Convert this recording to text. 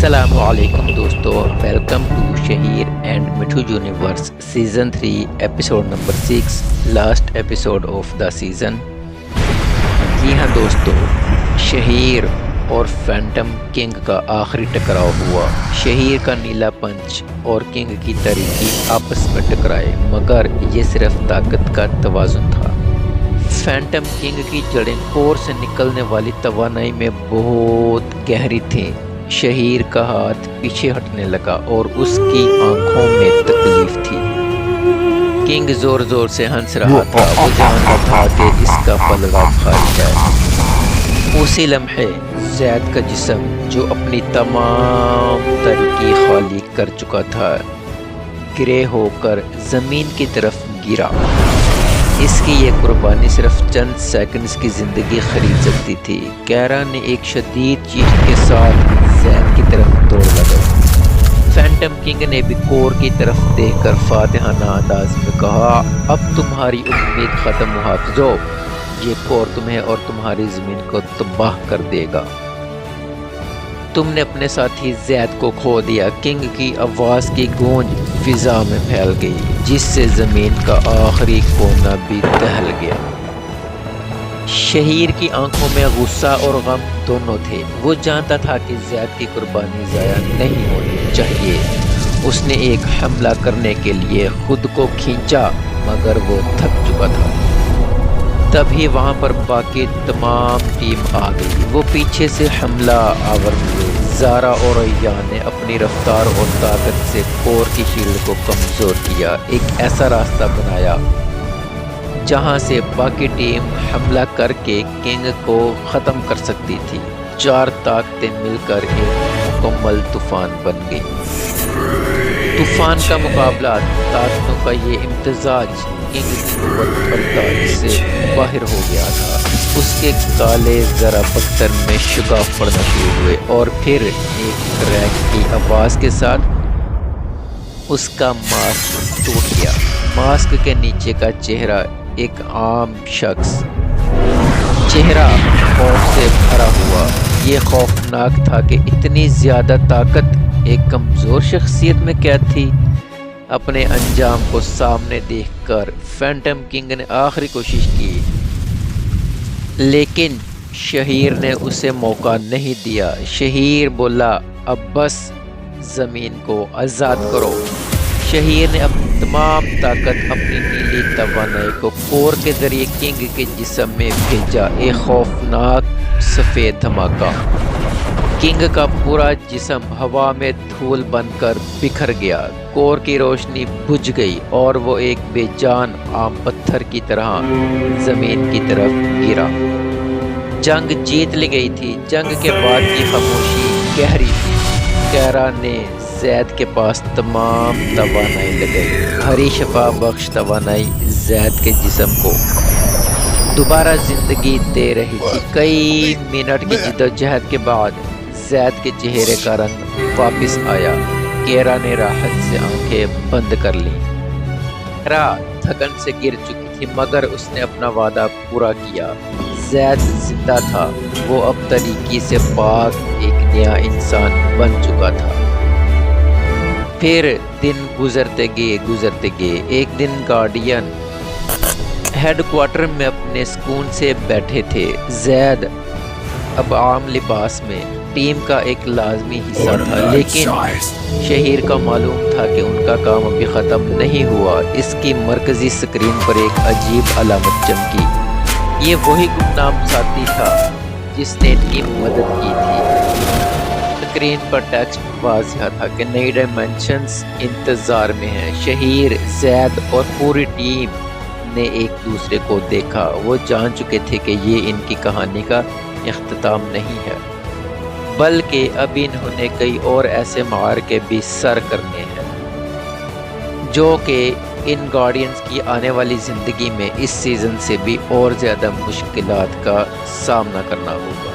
السلام علیکم دوستو، welcome to Shaheer and Mithu universe season 3 episode number 6 last episode of the season. جی ہاں دوستو، شہیر اور فینٹم کنگ کا آخری ٹکراؤ ہوا۔ شہیر کا نیلا پنچ اور کنگ کی تاریکی آپس میں ٹکرائے، مگر یہ صرف طاقت کا توازن تھا۔ فینٹم کنگ کی جڑیں کور سے نکلنے والی توانائی میں بہت گہری تھیں۔ شہیر کا ہاتھ پیچھے ہٹنے لگا اور اس کی آنکھوں میں تکلیف تھی۔ کنگ زور زور سے ہنس رہا تھا، وہ جانتا تھا کہ اس کا پلڑا بھاری ہے۔ اسی لمحے زید کا جسم جو اپنی تمام تاریکی خالی کر چکا تھا، گرے ہو کر زمین کی طرف گرا۔ اس کی یہ قربانی صرف چند سیکنڈز کی زندگی خرید سکتی تھی۔ کیرا نے ایک شدید چیخ کے ساتھ زید کی طرف دوڑ لگائی۔ فینٹم کنگ نے بھی کور کی طرف دیکھ کر فاتحانہ انداز میں کہا، اب تمہاری امید ختم محافظو، یہ کور تمہیں اور تمہاری زمین کو تباہ کر دے گا۔ تم نے اپنے ساتھی زید کو کھو دیا۔ کنگ کی آواز کی گونج فضا میں پھیل گئی، جس سے زمین کا آخری کونا بھی دہل گیا۔ شہیر کی آنکھوں میں غصہ اور غم دونوں تھے۔ وہ جانتا تھا کہ زید کی قربانی ضائع نہیں ہونی چاہیے۔ اس نے ایک حملہ کرنے کے لیے خود کو کھینچا، مگر وہ تھک چکا تھا۔ تبھی وہاں پر باقی تمام ٹیم آ گئی۔ وہ پیچھے سے حملہ آور ہوئے۔ زارا اور ریان نے اپنی رفتار اور طاقت سے کور کی شیلڈ کو کمزور کیا، ایک ایسا راستہ بنایا جہاں سے باقی ٹیم حملہ کر کے کنگ کو ختم کر سکتی تھی۔ چار طاقتیں مل کر ایک مکمل طوفان بن گئی۔ طوفان کا مقابلہ، طاقتوں کا یہ امتزاج کنگ کی قوت برداشت سے باہر ہو گیا تھا۔ اس کے کالے ذرا بختر میں شگاف پڑنا شروع ہوئے اور پھر ایک کریک کی آواز کے ساتھ اس کا ماسک ٹوٹ گیا۔ ماسک کے نیچے کا چہرہ ایک عام شخص، چہرہ خوف سے بھرا ہوا۔ یہ خوفناک تھا کہ اتنی زیادہ طاقت ایک کمزور شخصیت میں قید تھی۔ اپنے انجام کو سامنے دیکھ کر فینٹم کنگ نے آخری کوشش کی، لیکن شہیر نے اسے موقع نہیں دیا۔ شہیر بولا، اب بس، زمین کو آزاد کرو۔ شہیر نے اپنی تمام طاقت، اپنی نیلی توانائی کو کور کے ذریعے کنگ کے جسم میں بھیجا۔ ایک خوفناک سفید دھماکہ، کنگ کا پورا جسم ہوا میں دھول بن کر بکھر گیا۔ کور کی روشنی بجھ گئی اور وہ ایک بے جان عام پتھر کی طرح زمین کی طرف گرا۔ جنگ جیت لی گئی تھی۔ جنگ کے بعد کی خاموشی گہری تھی۔ کیرا نے زید کے پاس تمام توانائی لگائی، ہری شفا بخش توانائی زید کے جسم کو دوبارہ زندگی دے رہی تھی۔ کئی منٹ کی جدوجہد کے بعد زید کے چہرے کا رنگ واپس آیا۔ کیرا نے راحت سے آنکھیں بند کر لیں۔ کیرا تھکن سے گر چکی تھی، مگر اس نے اپنا وعدہ پورا کیا۔ زید زندہ تھا، وہ اب تاریکی سے پاک ایک نیا انسان بن چکا تھا۔ پھر دن گزرتے گئے۔ ایک دن گارڈین ہیڈ کوارٹر میں اپنے سکون سے بیٹھے تھے۔ زید اب عام لباس میں ٹیم کا ایک لازمی حصہ تھا، لیکن شہیر کا معلوم تھا کہ ان کا کام ابھی ختم نہیں ہوا۔ اس کی مرکزی سکرین پر ایک عجیب علامت چمکی۔ یہ وہی گمنام ساتھی تھا جس نے ان کی مدد کی تھی۔ سکرین پر ٹیکسٹ واضح تھا کہ نئی ڈائمینشنز انتظار میں ہیں۔ شہیر، زید اور پوری ٹیم نے ایک دوسرے کو دیکھا۔ وہ جان چکے تھے کہ یہ ان کی کہانی کا اختتام نہیں ہے، بلکہ اب انہوں نے کئی اور ایسے معرکے بھی سر کرنے ہیں جو کہ ان گارڈینز کی آنے والی زندگی میں اس سیزن سے بھی اور زیادہ مشکلات کا سامنا کرنا ہوگا۔